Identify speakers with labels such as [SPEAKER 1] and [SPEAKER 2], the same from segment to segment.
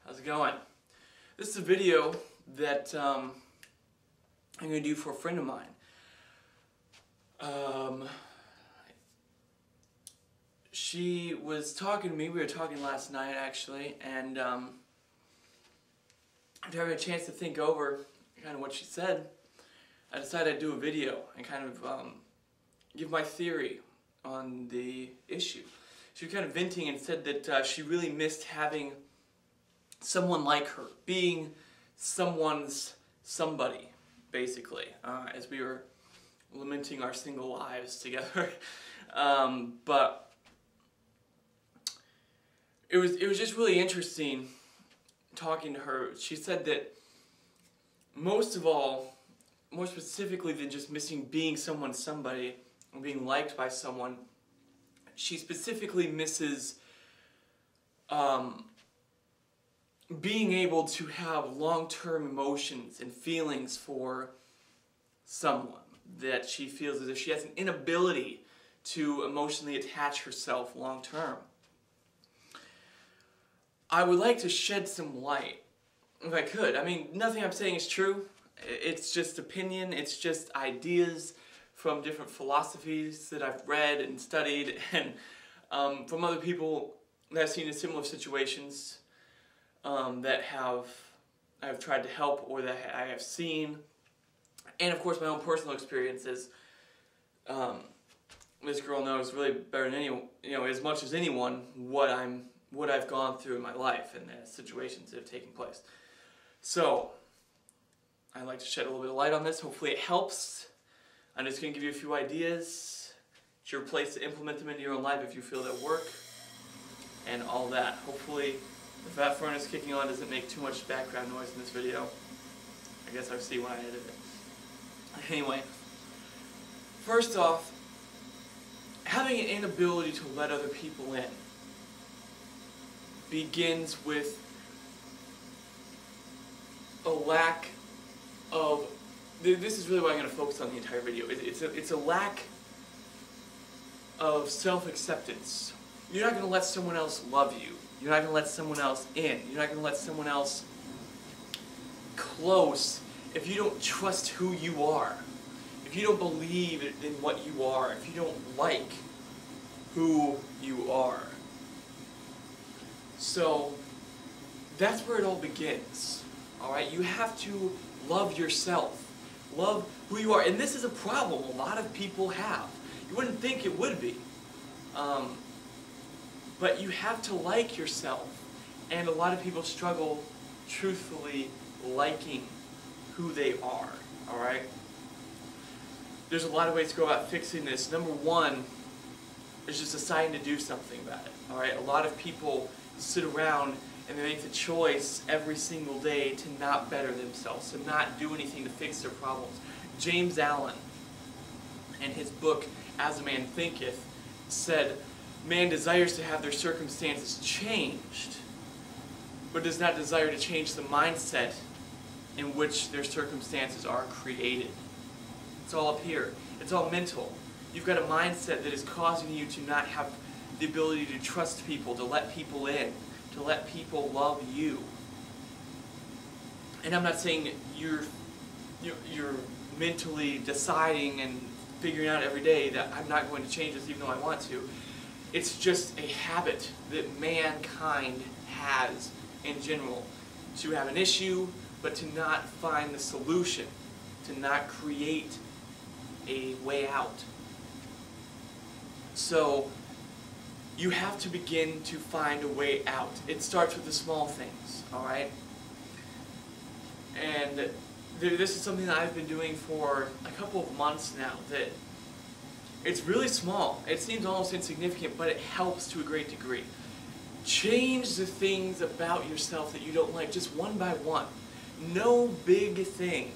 [SPEAKER 1] How's it going? This is a video that I'm going to do for a friend of mine. She was talking to me, we were talking last night actually, and after having a chance to think over kind of what she said, I decided I'd do a video and kind of give my theory on the issue. She was kind of venting and said that she really missed having someone like her, being someone's somebody, basically, as we were lamenting our single lives together. But it was just really interesting talking to her. She said that most of all, more specifically than just missing being someone's somebody or being liked by someone, she specifically misses being able to have long-term emotions and feelings for someone, that she feels as if she has an inability to emotionally attach herself long-term. I would like to shed some light, if I could. I mean, nothing I'm saying is true. It's just opinion, it's just ideas from different philosophies that I've read and studied, and from other people that I've seen in similar situations that I've tried to help or that I have seen, and of course my own personal experiences. This girl knows really better than anyone, as much as anyone, what I've gone through in my life and the situations that have taken place. So I'd like to shed a little bit of light on this. Hopefully it helps. I'm just going to give you a few ideas. It's your place to implement them into your own life if you feel that work and all that. Hopefully the fat furnace kicking on doesn't make too much background noise in this video. I guess I'll see when I edit it. Anyway, first off, having an inability to let other people in begins with a lack of, this is really what I'm going to focus on the entire video. It's a lack of self-acceptance. You're not going to let someone else love you. You're not going to let someone else in. You're not going to let someone else close if you don't trust who you are. If you don't believe in what you are. If you don't like who you are. So that's where it all begins. Alright? You have to love yourself. Love who you are. And this is a problem a lot of people have. You wouldn't think it would be. But you have to like yourself. And a lot of people struggle, truthfully, liking who they are. Alright? There's a lot of ways to go about fixing this. Number one is just deciding to do something about it. Alright? A lot of people sit around and they make the choice every single day to not better themselves, to not do anything to fix their problems. James Allen, in his book, As a Man Thinketh, said, man desires to have their circumstances changed, but does not desire to change the mindset in which their circumstances are created. It's all up here. It's all mental. You've got a mindset that is causing you to not have the ability to trust people, to let people in, to let people love you. And I'm not saying you're mentally deciding and figuring out every day that I'm not going to change this even though I want to. It's just a habit that mankind has in general, to have an issue but to not find the solution, to not create a way out. So you have to begin to find a way out. It starts with the small things, alright? And this is something that I've been doing for a couple of months now, that it's really small. It seems almost insignificant, but it helps to a great degree. Change the things about yourself that you don't like, just one by one. No big thing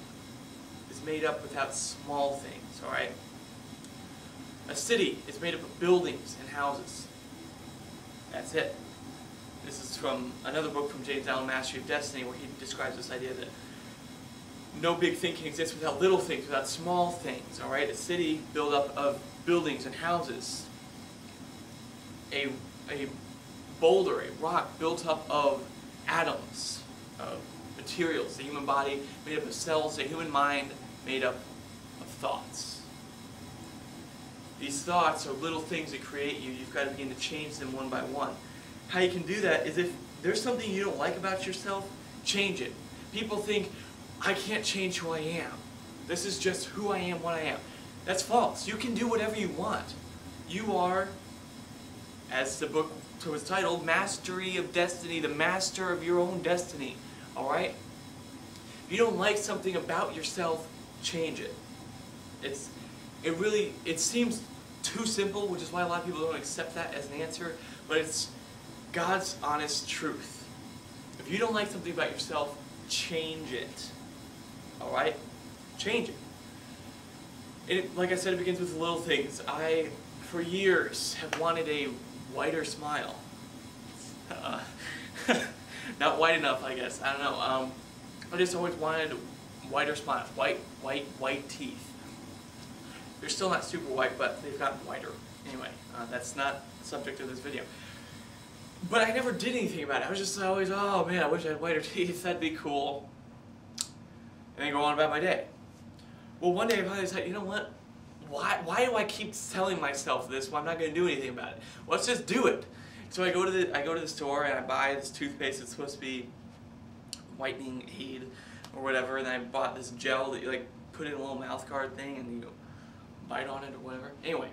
[SPEAKER 1] is made up without small things, alright? A city is made up of buildings and houses. That's it. This is from another book from James Allen, Mastery of Destiny, where he describes this idea that no big thing can exist without little things, without small things. All right, a city built up of buildings and houses. A boulder, a rock built up of atoms of materials, the human body made up of cells, the human mind made up of thoughts. These thoughts are little things that create you. You've got to begin to change them one by one. How you can do that is if there's something you don't like about yourself, change it. People think, I can't change who I am. This is just who I am, what I am. That's false. You can do whatever you want. You are, as the book was titled, Mastery of Destiny, the master of your own destiny. Alright? If you don't like something about yourself, change it. It seems too simple, which is why a lot of people don't accept that as an answer, but it's God's honest truth. If you don't like something about yourself, change it. Alright? Change it. Like I said, it begins with little things. I, for years, have wanted a whiter smile. Not white enough, I guess. I don't know. I just always wanted whiter smile. White teeth. They're still not super white, but they've gotten whiter. Anyway, that's not the subject of this video. But I never did anything about it. I was just always, oh man, I wish I had whiter teeth. That'd be cool. And then go on about my day. Well, one day I finally decided, you know what? Why do I keep telling myself this when I'm not going to do anything about it? Let's just do it. So I go to the store and I buy this toothpaste that's supposed to be whitening aid or whatever, and then I bought this gel that you like put in a little mouth guard thing and you bite on it or whatever. Anyway,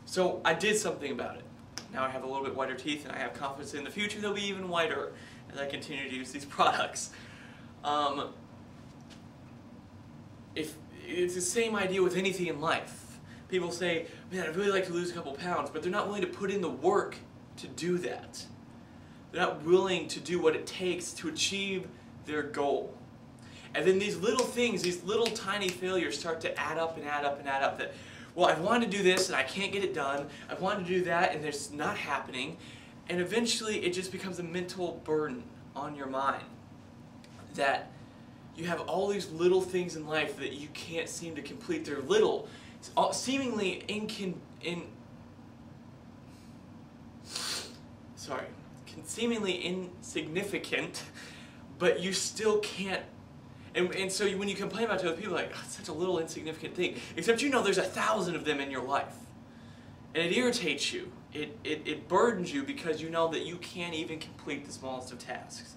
[SPEAKER 1] so I did something about it. Now I have a little bit whiter teeth and I have confidence in the future they'll be even whiter as I continue to use these products. If it's the same idea with anything in life. People say, man, I'd really like to lose a couple pounds, but they're not willing to put in the work to do that. They're not willing to do what it takes to achieve their goal. And then these little things, these little tiny failures start to add up and add up and add up. That, well, I wanted to do this and I can't get it done. I wanted to do that and it's not happening. And eventually it just becomes a mental burden on your mind. That you have all these little things in life that you can't seem to complete. They're little, seemingly seemingly insignificant, but you still can't. And so when you complain about it to other people, like, oh, it's such a little insignificant thing. Except you know there's 1,000 of them in your life. And it irritates you. It burdens you because you know that you can't even complete the smallest of tasks.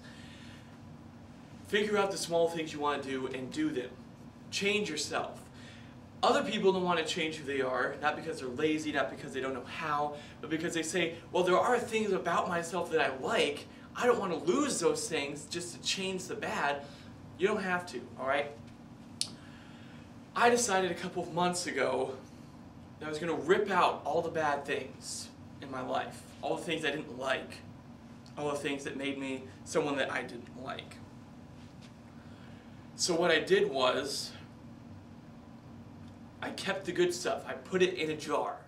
[SPEAKER 1] Figure out the small things you want to do and do them. Change yourself. Other people don't want to change who they are, not because they're lazy, not because they don't know how, but because they say, well, there are things about myself that I like. I don't want to lose those things just to change the bad. You don't have to, alright? I decided a couple of months ago that I was going to rip out all the bad things in my life. All the things I didn't like. All the things that made me someone that I didn't like. So what I did was, I kept the good stuff. I put it in a jar,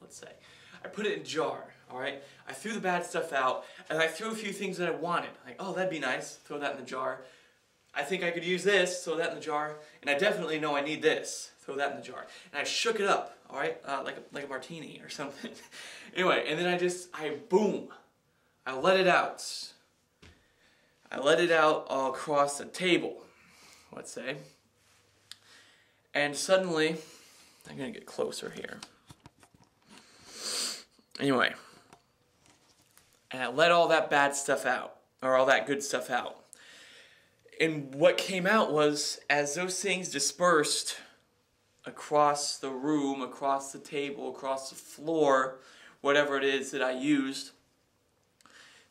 [SPEAKER 1] let's say. I put it in a jar, alright? I threw the bad stuff out, and I threw a few things that I wanted. Like, oh, that'd be nice, throw that in the jar. I think I could use this, throw that in the jar. And I definitely know I need this, throw that in the jar. And I shook it up, alright? Like a martini or something. Anyway, and then boom, I let it out. I let it out all across the table, let's say. And suddenly, I'm going to get closer here. Anyway, and I let all that bad stuff out, or all that good stuff out. And what came out was, as those things dispersed across the room, across the table, across the floor, whatever it is that I used,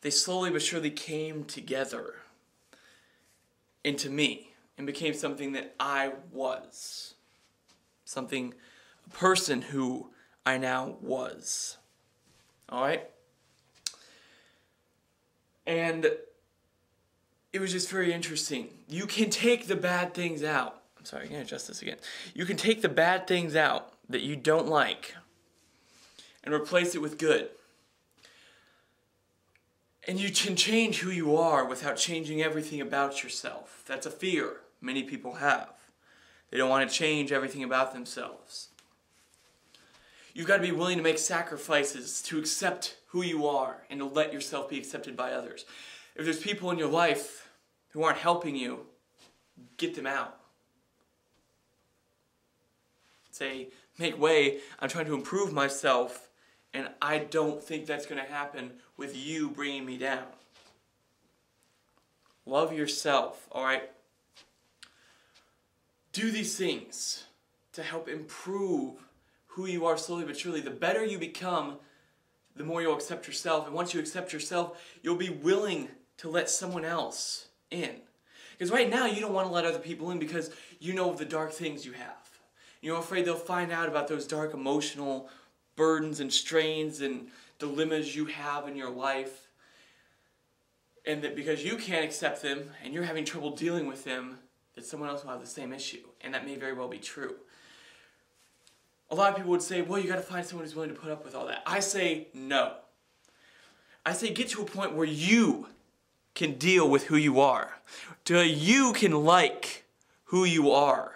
[SPEAKER 1] they slowly but surely came together into me and became something that I was. A person who I now was. Alright? And it was just very interesting. You can take the bad things out. I'm sorry, I'm going to adjust this again. You can take the bad things out that you don't like and replace it with good. And you can change who you are without changing everything about yourself. That's a fear many people have. They don't want to change everything about themselves. You've got to be willing to make sacrifices to accept who you are and to let yourself be accepted by others. If there's people in your life who aren't helping you, get them out. Say, make way, I'm trying to improve myself, and I don't think that's going to happen with you bringing me down. Love yourself, alright? Do these things to help improve who you are slowly but surely. The better you become, the more you'll accept yourself. And once you accept yourself, you'll be willing to let someone else in. Because right now, you don't want to let other people in because you know the dark things you have. You're afraid they'll find out about those dark emotional burdens and strains and dilemmas you have in your life. And that because you can't accept them and you're having trouble dealing with them, that someone else will have the same issue. And that may very well be true. A lot of people would say, well, you got to find someone who's willing to put up with all that. I say no. I say get to a point where you can deal with who you are. Till you can like who you are.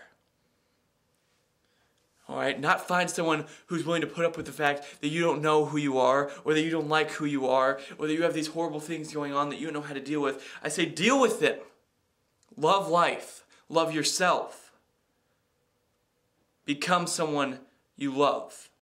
[SPEAKER 1] Alright, not find someone who's willing to put up with the fact that you don't know who you are, or that you don't like who you are, or that you have these horrible things going on that you don't know how to deal with. I say deal with them. Love life. Love yourself. Become someone you love.